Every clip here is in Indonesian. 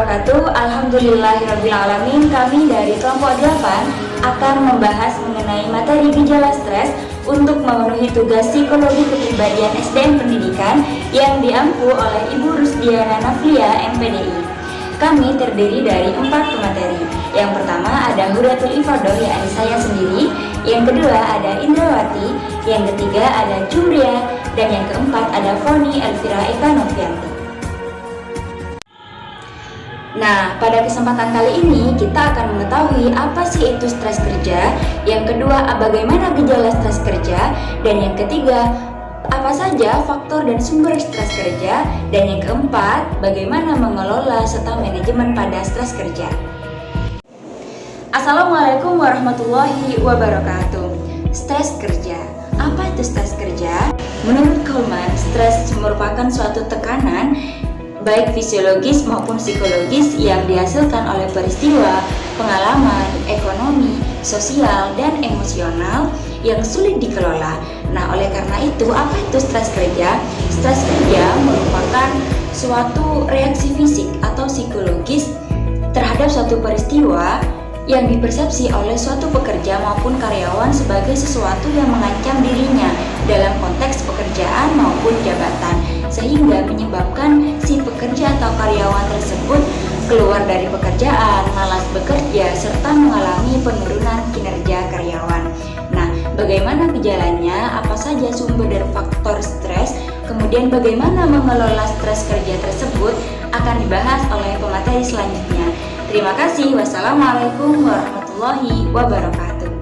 wabarakatuh. Alhamdulillahirrabbilalamin. Kami dari kelompok 8 akan membahas mengenai materi gejala stres untuk memenuhi tugas psikologi kepribadian SDM Pendidikan yang diampu oleh Ibu Rusdiana Naflia, MPDI. Kami terdiri dari 4 pemateri. Yang pertama ada Huratul Ifadoh, yakni saya sendiri. Yang kedua ada Indrawati. Yang ketiga ada Jumria. Dan yang keempat ada Foni Elvira Eka Novianti. Nah, pada kesempatan kali ini kita akan mengetahui apa sih itu stres kerja. Yang kedua, bagaimana gejala stres kerja. Dan yang ketiga, apa saja faktor dan sumber stres kerja. Dan yang keempat, bagaimana mengelola serta manajemen pada stres kerja. Assalamualaikum warahmatullahi wabarakatuh. Stres kerja. Apa itu stres kerja? Menurut Coleman, stres merupakan suatu tekanan baik fisiologis maupun psikologis yang dihasilkan oleh peristiwa, pengalaman, ekonomi, sosial, dan emosional yang sulit dikelola. Nah, oleh karena itu, apa itu stres kerja? Stres kerja merupakan suatu reaksi fisik atau psikologis terhadap suatu peristiwa yang dipersepsi oleh suatu pekerja maupun karyawan sebagai sesuatu yang mengancam dirinya dalam konteks pekerjaan maupun jabatan, sehingga menyebabkan si pekerja atau karyawan tersebut keluar dari pekerjaan, malas bekerja, serta mengalami penurunan kinerja karyawan. Nah, bagaimana gejalanya, apa saja sumber dan faktor stres, kemudian bagaimana mengelola stres kerja tersebut akan dibahas oleh pemateri selanjutnya. Terima kasih. Wassalamualaikum warahmatullahi wabarakatuh.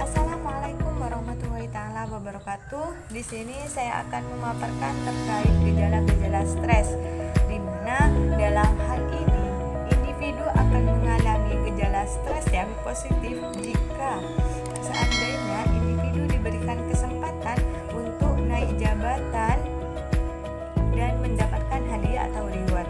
Assalamualaikum warahmatullahi taala wabarakatuh. Di sini saya akan memaparkan terkait gejala-gejala stres, di mana dalam hal ini individu akan mengalami gejala stres yang positif jika seandainya individu diberikan kesempatan untuk naik jabatan dan mendapatkan hadiah atau reward.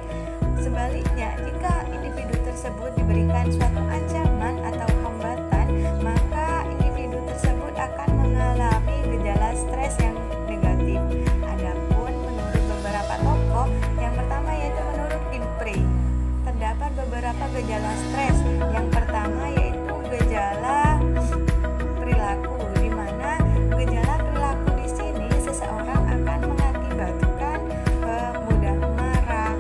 Sebaliknya, jika individu tersebut diberikan suatu ancaman atau hambatan, maka individu tersebut akan mengalami gejala stres yang negatif. Adapun menurut beberapa tokoh, yang pertama yaitu menurut Kinpri, terdapat beberapa gejala stres. Yang pertama yaitu gejala perilaku, di mana gejala perilaku di sini seseorang akan mengakibatkan mudah marah,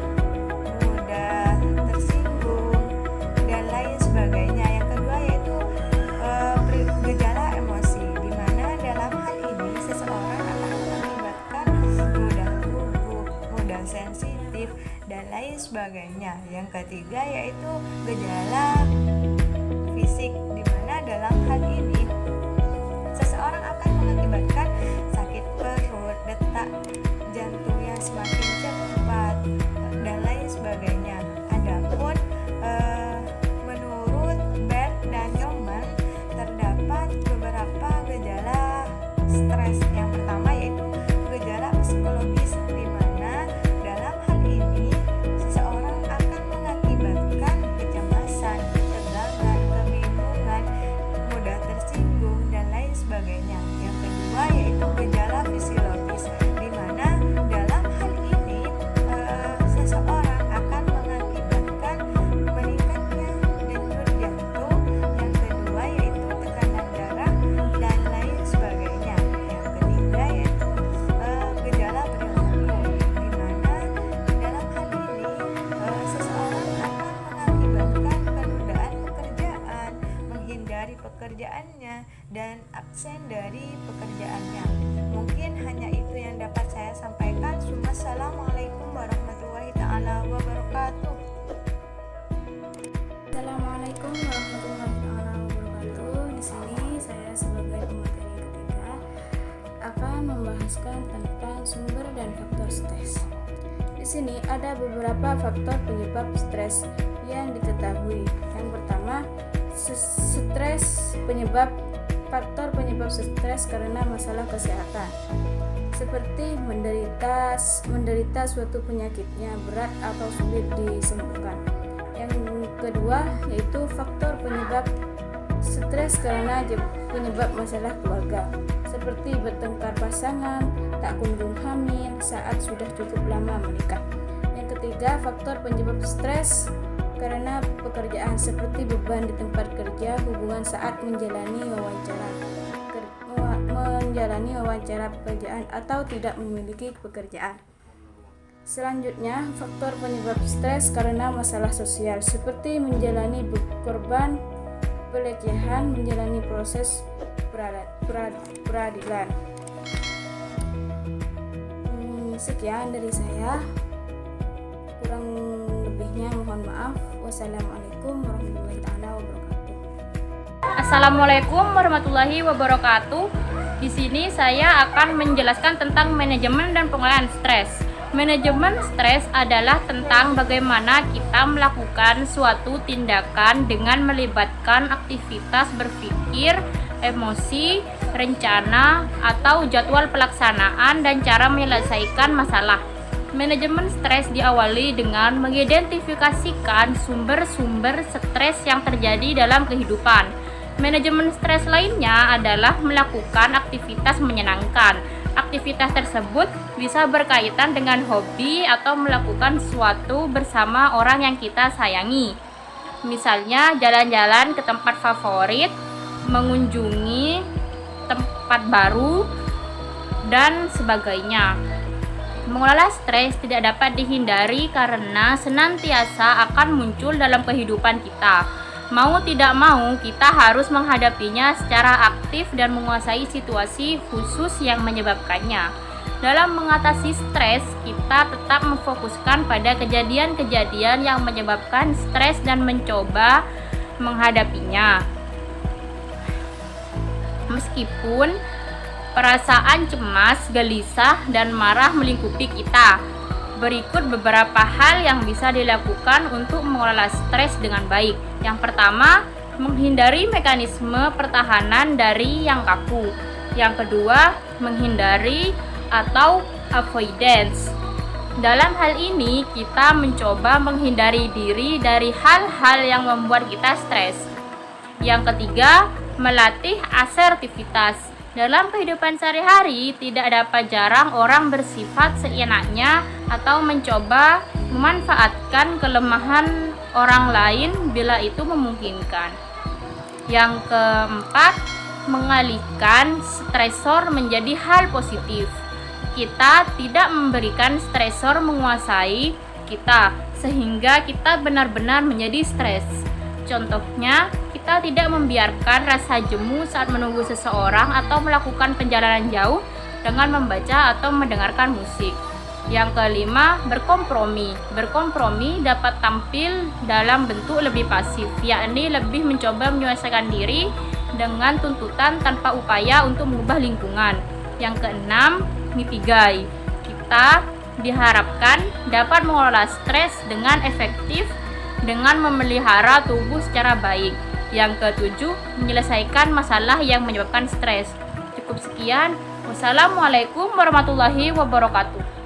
mudah tersinggung, dan lain sebagainya. Yang kedua yaitu gejala emosi, di mana dalam hal ini seseorang akan mengakibatkan mudah gugup, mudah sensitif, dan lain sebagainya. Yang ketiga yaitu gejala fisik, di mana dalam hal ini seseorang akan mengakibatkan sakit perut, detak jantung yang semakin cepat, dan lain sebagainya. Adapun menurut Bert dan Newman, terdapat beberapa gejala stres. Yang pertama yaitu gejala psikologis, di mana dalam hal ini seseorang akan mengakibatkan kecemasan, ketegangan, kebingungan, mudah tersinggung, dan lain sebagainya. Yang kedua yaitu gejala fisiologis, di mana dalam hal ini seseorang akan mengakibatkan meningkatnya denyut jantung. Yang kedua yaitu tekanan darah, dan lain sebagainya. Yang ketiga yaitu gejala perilaku, di mana dalam hal ini seseorang akan mengakibatkan penundaan pekerjaan, menghindari pekerjaannya, dan absen dari pekerjaannya. Mungkin hanya itu yang dapat saya sampaikan. Assalamualaikum warahmatullahi taala wabarakatuh. Assalamualaikum warahmatullahi taala wabarakatuh. Di sini saya sebagai pemateri ketiga akan membahaskan tentang sumber dan faktor stres. Di sini ada beberapa faktor penyebab stres yang diketahui. Yang pertama, faktor penyebab stres karena masalah kesehatan, seperti menderita suatu penyakitnya berat atau sulit disembuhkan. Yang kedua yaitu faktor penyebab stres karena penyebab masalah keluarga, seperti bertengkar pasangan, tak kunjung hamil saat sudah cukup lama menikah. Yang ketiga, faktor penyebab stres karena pekerjaan seperti beban di tempat kerja, hubungan saat menjalani wawancara pekerjaan atau tidak memiliki pekerjaan. Selanjutnya, faktor penyebab stres karena masalah sosial seperti menjalani korban pelecehan, menjalani proses peradilan. Sekian dari saya. Kurang lebihnya mohon maaf. Wassalamualaikum warahmatullahi wabarakatuh. Assalamualaikum warahmatullahi wabarakatuh. Di sini saya akan menjelaskan tentang manajemen dan pengelolaan stres. Manajemen stres adalah tentang bagaimana kita melakukan suatu tindakan dengan melibatkan aktivitas berpikir, emosi, rencana, atau jadwal pelaksanaan dan cara menyelesaikan masalah. Manajemen stres diawali dengan mengidentifikasikan sumber-sumber stres yang terjadi dalam kehidupan. Manajemen stres lainnya adalah melakukan aktivitas menyenangkan. Aktivitas tersebut bisa berkaitan dengan hobi atau melakukan sesuatu bersama orang yang kita sayangi. Misalnya jalan-jalan ke tempat favorit, mengunjungi tempat baru, dan sebagainya. Mengelola stres tidak dapat dihindari karena senantiasa akan muncul dalam kehidupan kita. Mau tidak mau, kita harus menghadapinya secara aktif dan menguasai situasi khusus yang menyebabkannya. Dalam mengatasi stres, kita tetap memfokuskan pada kejadian-kejadian yang menyebabkan stres dan mencoba menghadapinya. Meskipun perasaan cemas, gelisah, dan marah melingkupi kita, berikut beberapa hal yang bisa dilakukan untuk mengelola stres dengan baik. Yang pertama, menghindari mekanisme pertahanan dari yang kaku. Yang kedua, menghindari atau avoidance. Dalam hal ini, kita mencoba menghindari diri dari hal-hal yang membuat kita stres. Yang ketiga, melatih asertivitas. Dalam kehidupan sehari-hari, tidak dapat jarang orang bersifat seenaknya atau mencoba memanfaatkan kelemahan orang lain bila itu memungkinkan. Yang keempat, mengalihkan stresor menjadi hal positif. Kita tidak memberikan stresor menguasai kita sehingga kita benar-benar menjadi stres. Contohnya, kita tidak membiarkan rasa jemu saat menunggu seseorang atau melakukan perjalanan jauh dengan membaca atau mendengarkan musik. Yang kelima, berkompromi. Berkompromi dapat tampil dalam bentuk lebih pasif, yakni lebih mencoba menyelesaikan diri dengan tuntutan tanpa upaya untuk mengubah lingkungan. Yang keenam, mitigasi. Kita diharapkan dapat mengelola stres dengan efektif dengan memelihara tubuh secara baik. Yang ketujuh, menyelesaikan masalah yang menyebabkan stres. Cukup sekian. Wassalamualaikum warahmatullahi wabarakatuh.